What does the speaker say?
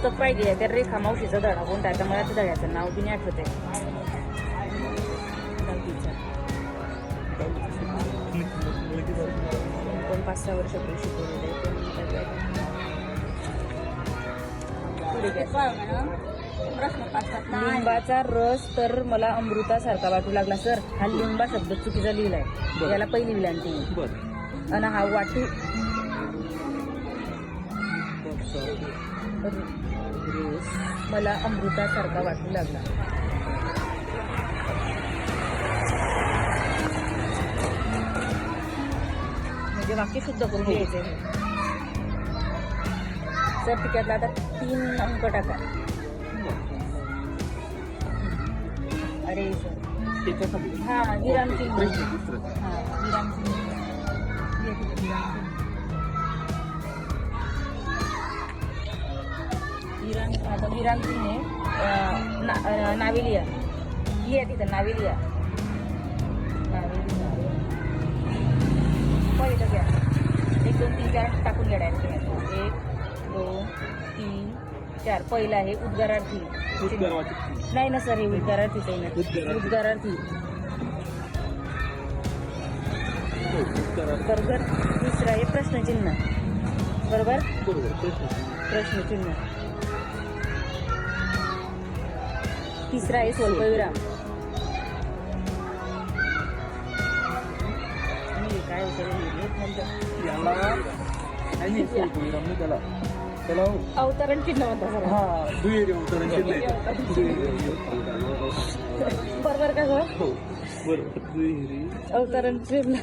पुस्तक पाहिजे त्या रेखा मावशीचा धडा कोणता आहे, मला त्या धड्याचं नाव बी नाही आठवत आहे. पण 5-6 वर्षापूर्वी शिकवलेलं आहे. लिंबाचा रस तर मला अमृतासारखा वाटू लागला. सर हा लिंबा शब्द चुकीचा लिहिलाय, याला पहिली विलांटी आणि हा वाटू मला अमृतासारखा वाटू लागला. म्हणजे वाक्य शुद्ध करून घ्यायचे. सर तिच्यातला आता 3 अंक टाका. अरे सर हा विराम चिन्ह. हा विराम चिन्ह. विराम चिन्ह नावेलिया लिहा तिथं. नावेलिया पहिलं घ्या. 1 2 3 4 टाकून घ्या डायरेक्ट. 1 2 3 4. पहिलं आहे उद्गारार्थी. नाही ना सर, हे उद्गारार्थीच आहे ना. उद्गारार्थी बरोबर. दुसरं आहे प्रश्नचिन्ह. बरोबर प्रश्नचिन्ह. तिसरा आहे स्वल्पविराम. काय अवतरण चिन्ह म्हणतात. बरोबर का सर? अवतरण चिन्ह